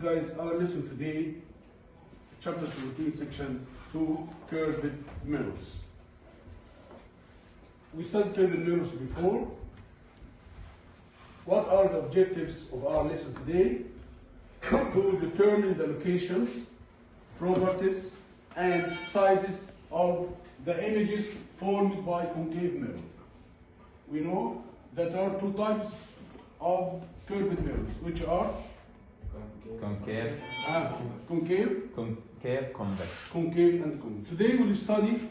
guys, our lesson today, chapter 17, section 2, curved mirrors. We studied curved mirrors before. What are the objectives of our lesson today? To determine the locations, properties, and sizes of the images formed by concave mirror. We know that there are two types of curved mirrors, which are Concave. Concave. Concave, convex. Concave and convex. Today we'll study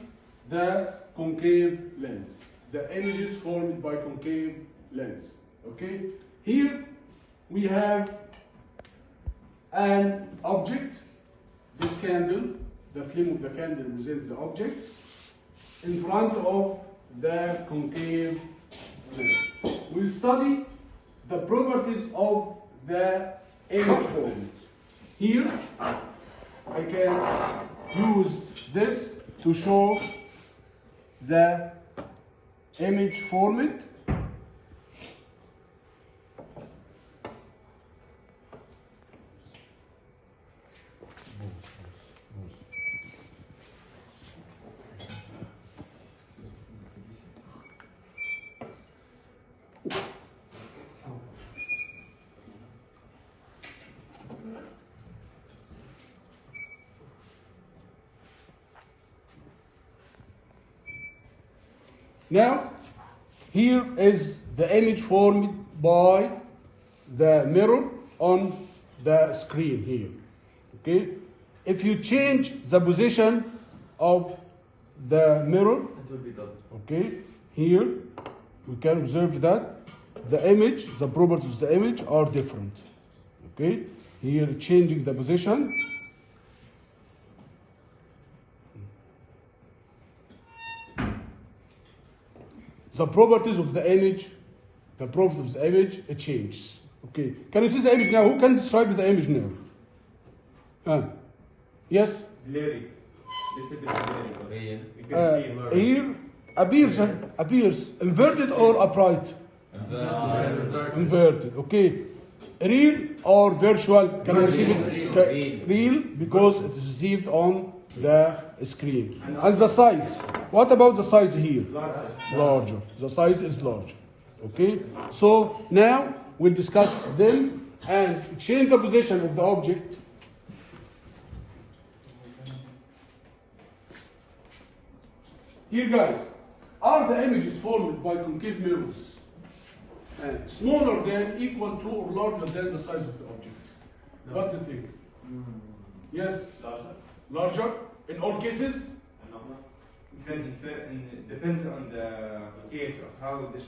the concave lens, the images formed by concave lens. Okay? Here we have an object, this candle, the flame of the candle represents the object, in front of the concave lens. We'll study the properties of the image formed. Here, I can use this to show the image formed. Now, here is the image formed by the mirror on the screen here. Okay? If you change the position of the mirror, It will be double. okay, here we can observe that the image, the properties of the image are different. Okay? Here changing the position. The properties of the image, it changes. Okay. Can you see the image now? Who can describe the image now? Yes? Blurry. Little bit blurry. You can see blurry. Here appears inverted or upright? Inverted. Okay. Real or virtual? Can I receive it? Real, because it is received on the screen. And the size? What about the size here? Larger. The size is larger. Okay? So now we'll discuss them and change the position of the object. Here, guys, are the images formed by concave mirrors smaller than, equal to, or larger than the size of the object? No. What do you think? Yes? Larger? In all cases? No. It depends on the case of how this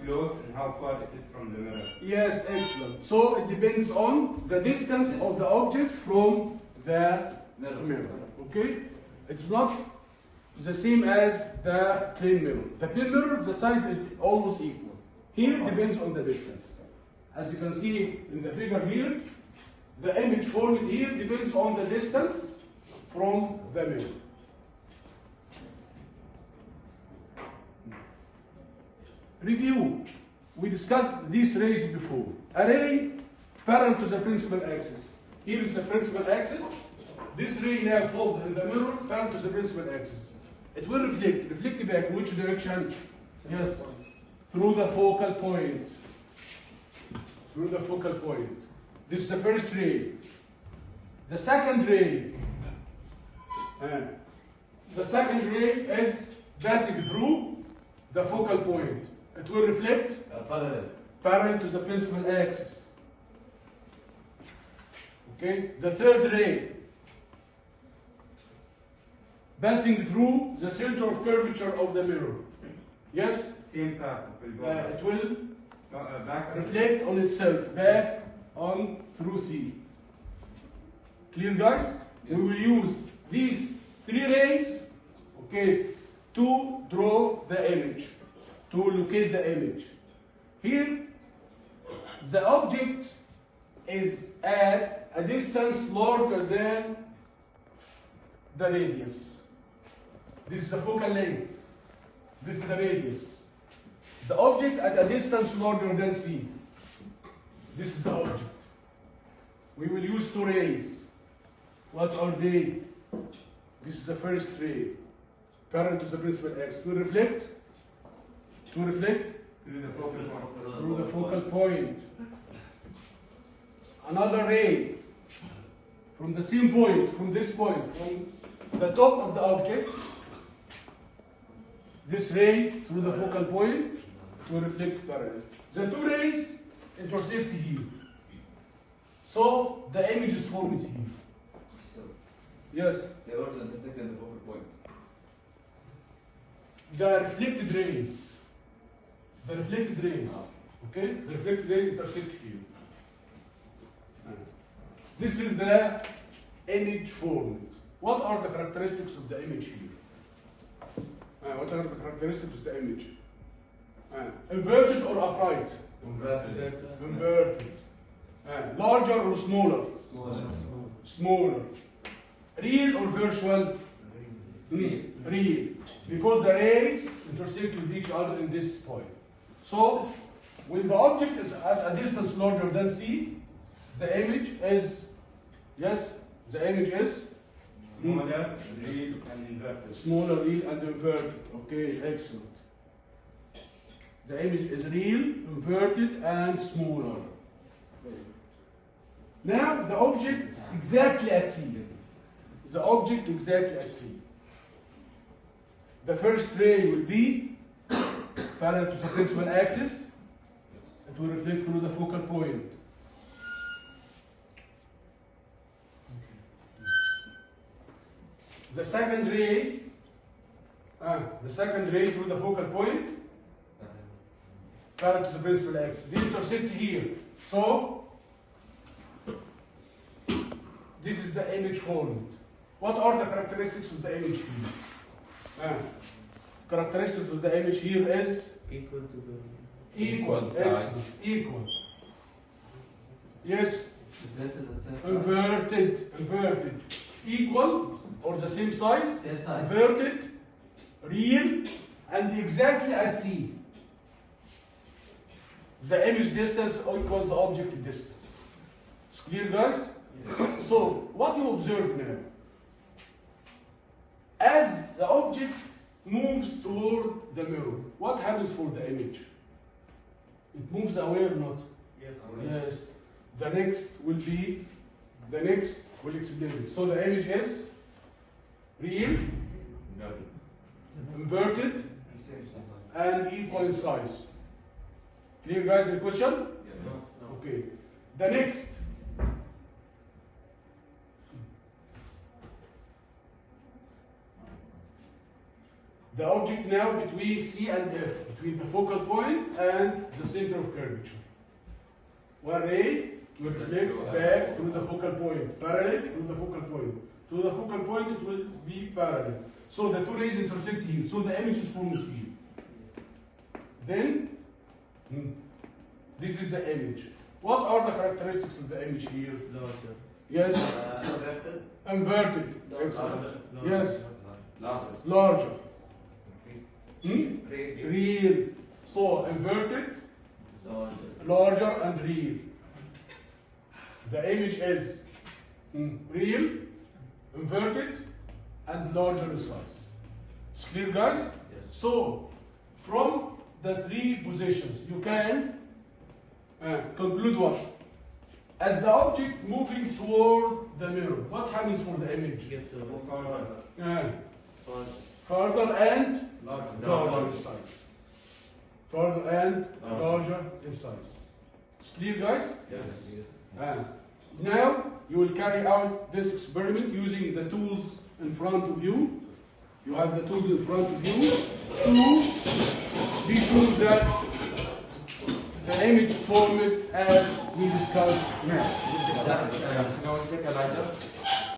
flows and how far it is from the mirror. Yes, excellent. So it depends on the distance of the object from the mirror. Okay? It's not the same as the plane mirror. The plane mirror, the size is almost equal. Here it depends on the distance. As you can see in the figure here, the image formed here depends on the distance from the mirror. Review. We discussed these rays before. A ray parallel to the principal axis. Here is the principal axis. This ray now falls in the mirror parallel to the principal axis. It will reflect back in which direction? Yes, through the focal point. Through the focal point. This is the first ray. The second ray. The second ray is passing through the focal point. It will reflect parallel to the principal axis. Okay. The third ray passing through the center of curvature of the mirror. Yes? Same path. It will reflect on itself, back on through C. Clear, guys? Yes. We will use these three rays, okay, to draw the image, to locate the image. Here, the object is at a distance larger than the radius. This is the focal length. This is the radius. The object at a distance larger than C. This is the object. we will use two rays. What are they? This is the first ray, parallel to the principal axis. To reflect through the focal point. through the focal point. Another ray from the same point, from this point, from the top of the object. This ray through the focal point to reflect parallel. The two rays intersect here. So the image is formed here. So Yes. they also intersect in the focal point. The reflected rays. The reflected rays. Okay? The reflected rays intersect here. This is the image formed. What are the characteristics of the image here? What are the characteristics of the image? Inverted or upright? Inverted. Larger or smaller? Smaller. Real or virtual? Real. Because the rays intersect with each other in this point. So, when the object is at a distance larger than C, the image is, yes, the image is Smaller, real, and inverted. smaller, real, and inverted. Okay, excellent. The image is real, inverted, and smaller. Now, the object exactly at C. The object exactly at C. The first ray will be parallel to the principal axis. It will reflect through the focal point. The second ray through the focal point, parallel to the principal axis. They intersect here. So, this is the image formed. What are the characteristics of the image here? Characteristics of the image here is Equal to the equal. size. Excellent. Equal. Yes. Inverted. Inverted. Equal or the same size. Same size. Inverted. Real. And exactly at C. The image distance equals the object distance. It's clear, guys? Yes. So, what you observe now? As the object moves toward the mirror, what happens for the image? It moves away or not? Yes. Yes. The next will explain it. So the image is real, inverted, and equal in size. Clear, guys, the question? Okay. The next. The object now between C and F, between the focal point and the center of curvature. One ray will reflect back through the focal point, parallel through the focal point. Through the focal point it will be parallel. So the two rays intersect here. So the image is formed here. Then, this is the image. What are the characteristics of the image here? Larger. Yes? Inverted. Excellent. Yes? Larger. Real. So inverted, larger and real. The image is real, inverted, and larger in size. It's clear, guys? Yes. So, from the three positions, you can conclude what? As the object moving toward the mirror, what happens for the image? Gets a Further and larger in Larger. size. Further and larger in size. It's clear, guys? Yes. Now you will carry out this experiment using the tools in front of you. You have the tools in front of you to be sure that the image formed as we discussed now. Now take a lighter.